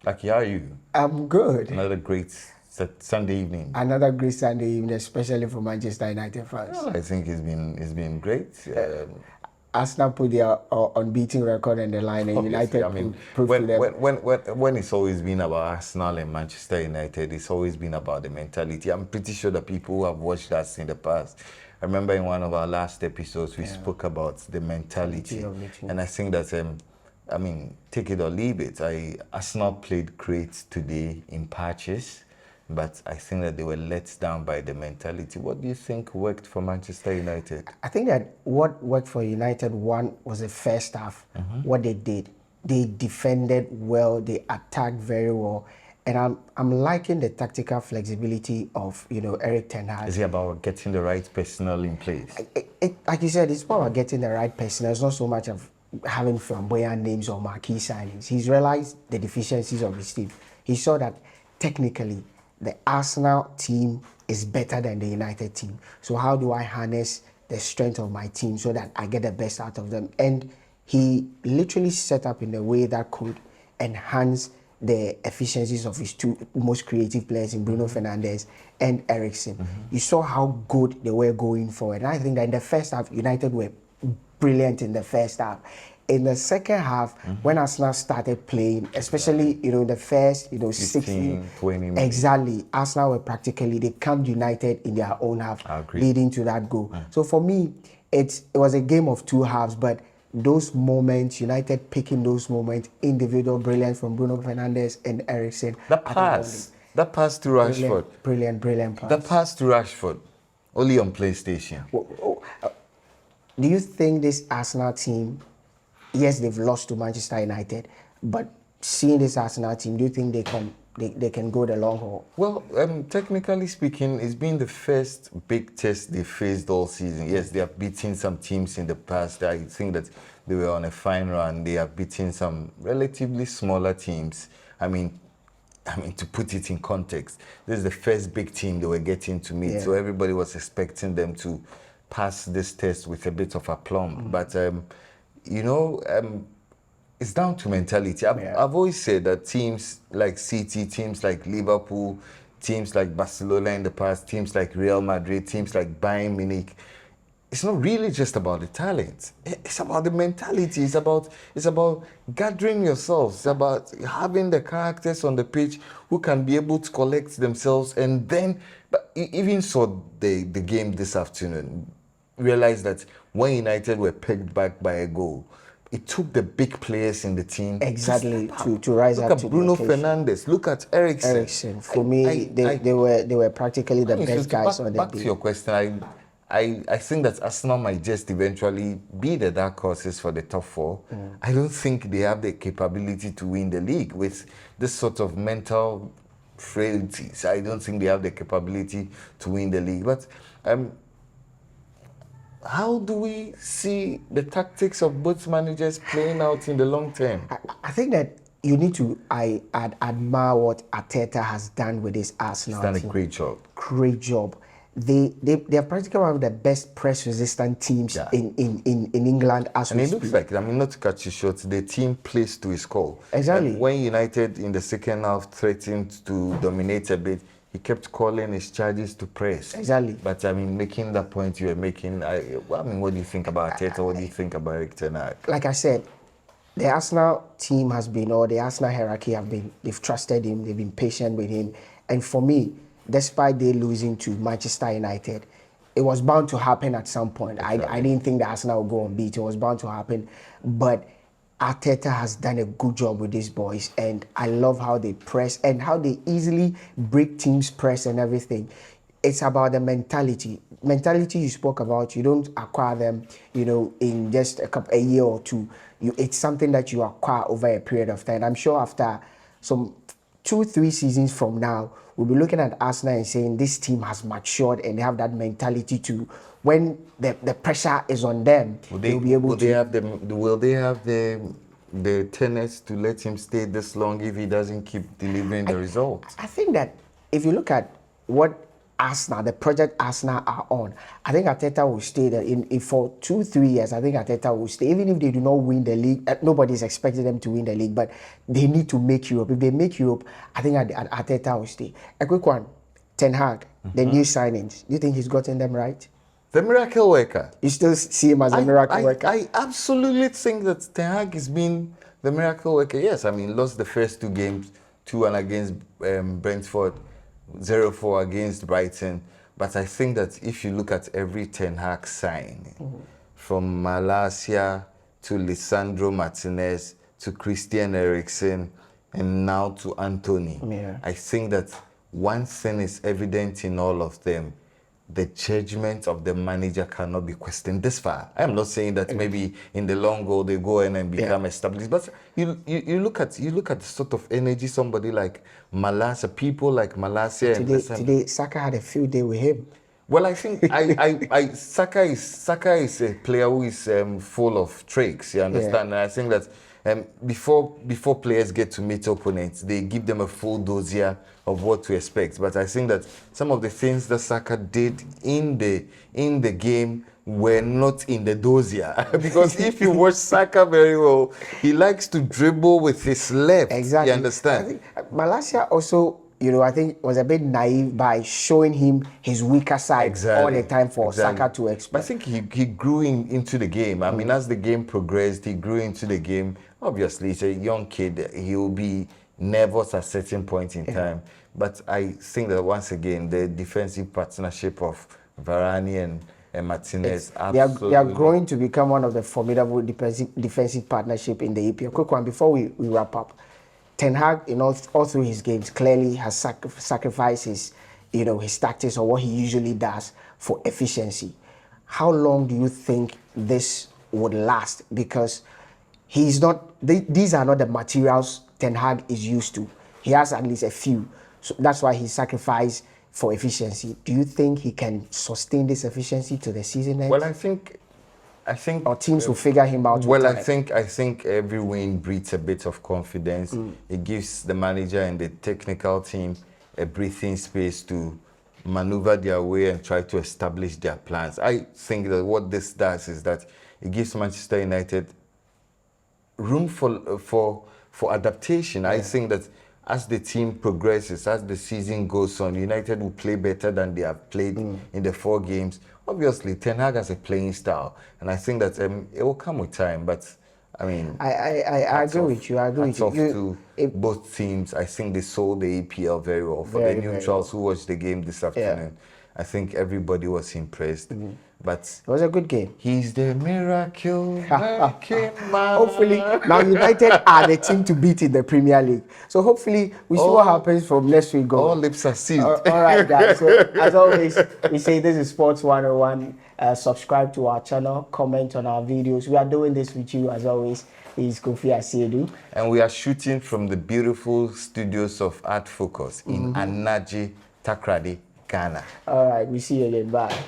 Lucky, how are you? I'm good. Another great Sunday evening. Another great Sunday evening, especially for Manchester United fans. Well, I think it's been great. Arsenal put their unbeaten record on the line, and Obviously, I United mean, proved when to them. when when when it's always been about Arsenal and Manchester United, it's always been about the mentality. I'm pretty sure that people who have watched us in the past. I remember in one of our last episodes we spoke about the mentality, Of the team. and I think that I mean, take it or leave it. Arsenal played great today in patches, but I think that they were let down by the mentality. What do you think worked for Manchester United? I think that what worked for United one was the first half. What they did, they defended well, they attacked very well, and I'm liking the tactical flexibility of Eric Ten Hag. Is it about getting the right personnel in place? Like you said, it's about getting the right person. It's not so much of having flamboyant names or marquee signings. He's realized the deficiencies of his team. He saw that technically the Arsenal team is better than the United team. So how do I harness the strength of my team so that I get the best out of them? And he literally set up in a way that could enhance the efficiencies of his two most creative players in Bruno Fernandes and Eriksen. You saw how good they were going forward. And I think that in the first half, United were brilliant in the first half. In the second half, when Arsenal started playing, especially in the first 60, 15, 20 minutes. exactly, Arsenal were practically they camped United in their own half, I agree. leading to that goal. So for me, it was a game of two halves, but those moments, United picking those moments, individual brilliance from Bruno Fernandes and Eriksen. That I think pass to Rashford, brilliant pass. that pass to Rashford, only on PlayStation. Do you think this Arsenal team, yes, they've lost to Manchester United, but seeing this Arsenal team, do you think they can go the long haul? Well, technically speaking, it's been the first big test they faced all season. Yes, they have beaten some teams in the past. I think that they were on a fine run. They have beaten some relatively smaller teams. I mean, to put it in context, this is the first big team they were getting to meet, Yeah. so everybody was expecting them to pass this test with a bit of aplomb. But it's down to mentality. I've always said that teams like City, teams like Liverpool, teams like Barcelona in the past, teams like Real Madrid, teams like Bayern Munich, it's not really just about the talent. It's about the mentality. It's about gathering yourselves. It's about having the characters on the pitch who can be able to collect themselves. And then, but even saw the game this afternoon, realized that when United were pegged back by a goal, it took the big players in the team Exactly, step up. to rise Look up at to Bruno the occasion. Fernandes. Look at Eriksen. Eriksen, for me, they were practically the I mean, so best guys on the back to day. your question, I think that Arsenal might just eventually be the dark horses for the top four. I don't think they have the capability to win the league with this sort of mental frailties. I don't think they have the capability to win the league. But how do we see the tactics of both managers playing out in the long term? I think that you need to admire what Arteta has done with his Arsenal He's done a team. great job. Great job. They are practically one of the best press resistant teams Yeah. in England as And we it looks speak. like, I mean, not to cut you short, the team plays to his call. Exactly. When United in the second half threatened to dominate a bit, he kept calling his charges to press. Exactly. But I mean, making that point you were making, what do you think about Arteta? What do you think about Eric Ten Hag? Like I said, the Arsenal team has been, or the Arsenal hierarchy they've trusted him, they've been patient with him. And for me, despite they losing to Manchester United, it was bound to happen at some point. I didn't think the Arsenal would go unbeaten. It was bound to happen. But Arteta has done a good job with these boys, and I love how they press and how they easily break teams' press and everything. It's about the mentality. Mentality you spoke about, you don't acquire them, in just a year or two. It's something that you acquire over a period of time. I'm sure after some 2-3 seasons from now, we'll be looking at Arsenal and saying this team has matured and they have that mentality to, when the pressure is on them, they'll be able to. Will they have the tenets to let him stay this long if he doesn't keep delivering the results? I think that if you look at what Arsenal, the project Arsenal are on, I think Arteta will stay there in for 2-3 years. I think Arteta will stay, even if they do not win the league. Nobody is expecting them to win the league, but they need to make Europe. If they make Europe, I think Arteta will stay. A quick one, Ten Hag, the new signings. Do you think he's gotten them right? The miracle worker. You still see him as a miracle worker? I absolutely think that Ten Hag has been the miracle worker. Yes, I mean, lost the first 2 games, 2-1 against Brentford, 0-4 against Brighton. But I think that if you look at every Ten Hag sign, from Malacia to Lisandro Martinez to Christian Eriksen and now to Anthony, I think that one thing is evident in all of them. The judgment of the manager cannot be questioned this far. I am not saying that maybe in the long goal they go in and become established, but you look at the sort of energy somebody like Malacia, people like Malacia. Today Saka had a field day with him. Well, I think Saka is a player who is full of tricks. You understand? And I think that before players get to meet opponents, they give them a full dossier of what to expect. But I think that some of the things that Saka did in the game were not in the dossier. Because if you watch Saka very well, he likes to dribble with his left. Exactly. You understand? I think Malacia also, I think was a bit naive by showing him his weaker side all the time for Saka to expect. But I think he grew into the game. I mean, as the game progressed, he grew into the game. Obviously, he's a young kid. He will be nervous at certain point in time. But I think that once again, the defensive partnership of Varane and Martinez, they are growing to become one of the formidable defensive partnership in the EPL. Quick one before we wrap up. Ten Hag, all through his games, clearly has sacrificed his, his tactics or what he usually does for efficiency. How long do you think this would last? Because these are not the materials Ten Hag is used to. He has at least a few. So that's why he sacrificed for efficiency. Do you think he can sustain this efficiency to the season end? Well, I think or teams will figure him out. Well, I think every win breeds a bit of confidence. It gives the manager and the technical team a breathing space to maneuver their way and try to establish their plans. I think that what this does is that it gives Manchester United room for adaptation. I think that as the team progresses, as the season goes on, United will play better than they have played in the 4 games. Obviously, Ten Hag has a playing style, and I think that it will come with time. But I mean, I agree with you. I agree with you. Both teams, I think they sold the EPL very well. For the neutrals who watched the game this afternoon, I think everybody was impressed. But it was a good game. He's the miracle working man. Hopefully, now United are the team to beat in the Premier League. So hopefully, we see what happens from next week. All lips are sealed. All right, guys. So as always, we say this is Sports 101. Subscribe to our channel, comment on our videos. We are doing this with you as always. Is Kofi Asiedu. And we are shooting from the beautiful studios of Art Focus in Anaji, Takrady, Ghana. All right, we see you again. Bye.